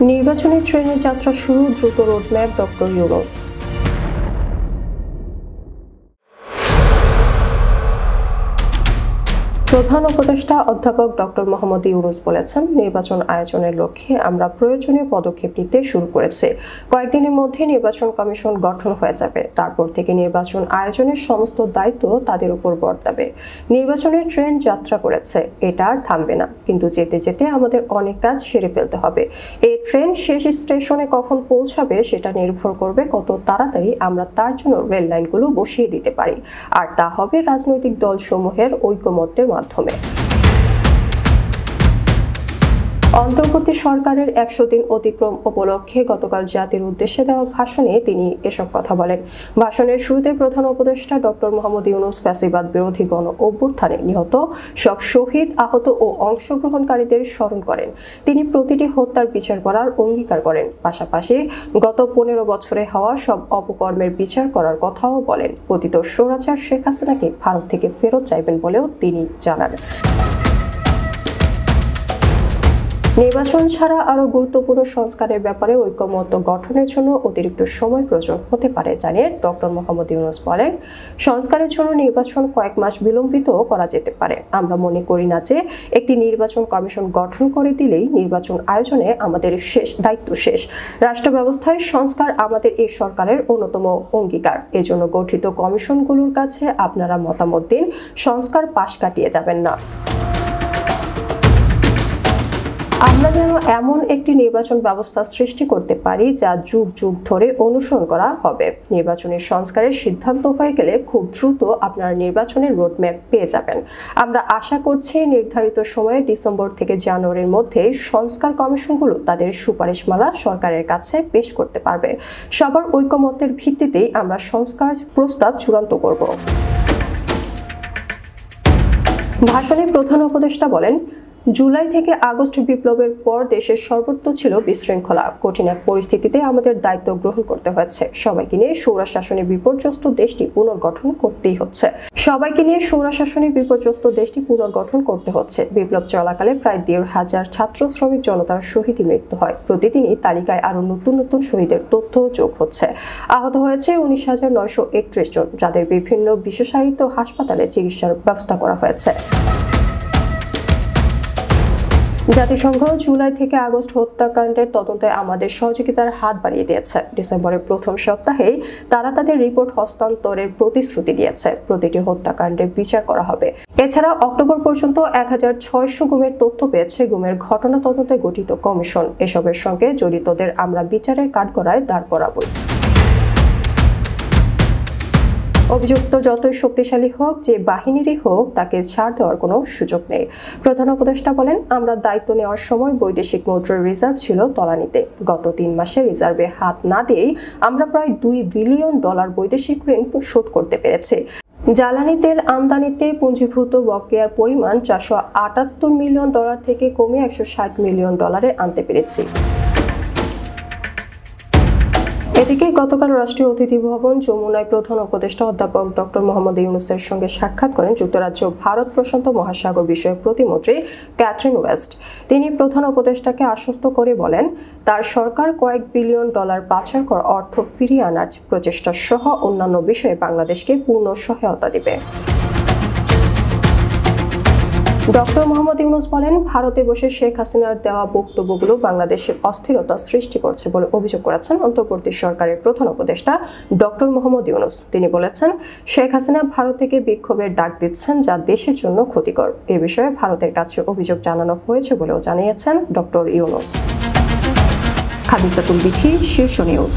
নির্বাচনী ট্রেনের যাত্রা শুরু, দ্রুত রোডম্যাপ ডক্টর ইউনূস। প্রধান উপদেষ্টা অধ্যাপক ডক্টর মোহাম্মদ ইউনূস বলেছেন, নির্বাচন আয়োজনের লক্ষ্যে আমরা প্রয়োজনীয় পদক্ষেপ নিতে শুরু করেছি। কয়েকদিনের মধ্যে নির্বাচন কমিশন গঠন হয়ে যাবে। তারপর থেকে নির্বাচন আয়োজনের সমস্ত দায়িত্ব তাদের উপর বর্তাবে। নির্বাচনের ট্রেন যাত্রা করেছে, এটা আর থামবে না, কিন্তু যেতে যেতে আমাদের অনেক কাজ সেরে ফেলতে হবে। এই ট্রেন শেষ স্টেশনে কখন পৌঁছাবে সেটা নির্ভর করবে কত তাড়াতাড়ি আমরা তার জন্য রেল লাইনগুলো বসিয়ে দিতে পারি, আর তা হবে রাজনৈতিক দলসমূহের ঐকমত্যের মাধ্যমে। অন্তর্বর্তী সরকারের 100 দিন অতিক্রম উপলক্ষে গতকাল জাতির উদ্দেশ্যে দেওয়া ভাষণে তিনি এসব কথা বলেন। ভাষণের শুরুতে প্রধান উপদেষ্টা ডক্টর মোহাম্মদ ইউনূস ফ্যাসিবাদ বিরোধী গণ অভ্যুত্থানে নিহত সব শহীদ, আহত ও অংশগ্রহণকারীদের স্মরণ করেন। তিনি প্রতিটি হত্যার বিচার করার অঙ্গীকার করেন। পাশাপাশি গত 15 বছরে হওয়া সব অপকর্মের বিচার করার কথাও বলেন। পতিত স্বৈরাচার শেখ হাসিনাকে ভারত থেকে ফেরত চাইবেন বলেও তিনি জানান। নির্বাচন ছাড়া আরও গুরুত্বপূর্ণ সংস্কারের ব্যাপারে ঐকমত্য গঠনের জন্য অতিরিক্ত সময় প্রয়োজন হতে পারে জানিয়ে ডক্টর মোহাম্মদ ইউনূস বলেন, সংস্কারের জন্য নির্বাচন কয়েক মাস বিলম্বিত করা যেতে পারে। আমরা মনে করি না যে একটি নির্বাচন কমিশন গঠন করে দিলেই নির্বাচন আয়োজনে আমাদের দায়িত্ব শেষ। রাষ্ট্র ব্যবস্থায় সংস্কার আমাদের এই সরকারের অন্যতম অঙ্গীকার। এজন্য গঠিত কমিশনগুলোর কাছে আপনারা মতামত দিন, সংস্কার পাশ কাটিয়ে যাবেন না। আমরা যেন এমন একটি নির্বাচন ব্যবস্থা সৃষ্টি করতে পারি যা যুগ যুগ ধরে অনুসরণ করা হবে। নির্বাচনের সংস্কারের সিদ্ধান্ত হয়ে গেলে খুব দ্রুত আপনারা নির্বাচনের রোডম্যাপ পেয়ে যাবেন। আমরা আশা করছি নির্ধারিত সময়ে ডিসেম্বর থেকে জানুয়ারির মধ্যে সংস্কার কমিশনগুলো তাদের সুপারিশমালা সরকারের কাছে পেশ করতে পারবে। সবার ঐকমত্যের ভিত্তিতেই আমরা সংস্কার প্রস্তাব চূড়ান্ত করব। ভাষণে প্রধান উপদেষ্টা বলেন, জুলাই থেকে আগস্ট বিপ্লবের পর দেশের সর্বত্র ছিল বিশৃঙ্খলা। কঠিন এক পরিস্থিতিতে আমাদের দায়িত্ব গ্রহণ করতে হয়েছে। সবাইকে নিয়ে স্বৈরশাসনে বিপর্যস্ত দেশটি পুনর্গঠন করতে হচ্ছে। বিপ্লব চলাকালে প্রায় 1,500 ছাত্র শ্রমিক জনতার শহীদের মৃত্যু হয়। প্রতিদিনই তালিকায় আরো নতুন নতুন শহীদের তথ্য যোগ হচ্ছে। আহত হয়েছে 19,931 জন, যাদের বিভিন্ন বিশেষায়িত হাসপাতালে চিকিৎসার ব্যবস্থা করা হয়েছে। জাতিসংঘ জুলাই থেকে আগস্ট হত্যাকাণ্ডের তদন্তে আমাদের সহযোগিতার হাত বাড়িয়ে দিয়েছে। ডিসেম্বরের প্রথম সপ্তাহেই তারা তাদের রিপোর্ট হস্তান্তরের প্রতিশ্রুতি দিয়েছে। প্রতিটি হত্যাকাণ্ডের বিচার করা হবে। এছাড়া অক্টোবর পর্যন্ত 1,600 গুমের তথ্য পেয়েছে গুমের ঘটনা তদন্তে গঠিত কমিশন। এসবের সঙ্গে জড়িতদের আমরা বিচারের কাঠগড়ায় দাঁড় করাবই। অভিযুক্ত যতই শক্তিশালী হোক, যে বাহিনীরই হোক, তাকে ছাড় দেওয়ার কোনো সুযোগ নেই। প্রধান উপদেষ্টা বলেন, আমরা দায়িত্ব নেওয়ার সময় বৈদেশিক মুদ্রার রিজার্ভ ছিল তলানিতে। গত 3 মাসে রিজার্ভে হাত না দিয়েই আমরা প্রায় $2 বিলিয়ন বৈদেশিক ঋণ শোধ করতে পেরেছি। জ্বালানি তেল আমদানিতে পুঞ্জীভূত বকেয়ার পরিমাণ $478 মিলিয়ন থেকে কমে $160 মিলিয়ন আনতে পেরেছি। এদিকে গতকাল রাষ্ট্রীয় অতিথি ভবন যমুনায় প্রধান উপদেষ্টা অধ্যাপক ডক্টর মোহাম্মদ ইউনূসের সঙ্গে সাক্ষাৎ করেন যুক্তরাজ্য ভারত প্রশান্ত মহাসাগর বিষয়ক প্রতিমন্ত্রী ক্যাথরিন ওয়েস্ট। তিনি প্রধান উপদেষ্টাকে আশ্বস্ত করে বলেন, তার সরকার কয়েক বিলিয়ন ডলার পাচার করা অর্থ ফিরিয়ে আনার প্রচেষ্টা সহ অন্যান্য বিষয়ে বাংলাদেশকে পূর্ণ সহায়তা দেবে। ডক্টর মোহাম্মদ ইউনূস বলেন, ভারতে বসে শেখ হাসিনার দেওয়া বক্তব্যগুলো বাংলাদেশের অস্থিরতা সৃষ্টি করছে বলে অভিযোগ করেছেন অন্তর্বর্তী সরকারের প্রধান উপদেষ্টা ডক্টর মোহাম্মদ ইউনূস। তিনি বলেছেন, শেখ হাসিনা ভারত থেকে বিক্ষোভের ডাক দিচ্ছেন, যা দেশের জন্য ক্ষতিকর। এ বিষয়ে ভারতের কাছে অভিযোগ জানানো হয়েছে বলেও জানিয়েছেন ডক্টর ইউনূস। খাদিজাতুল বিথি, শীর্ষ নিউজ।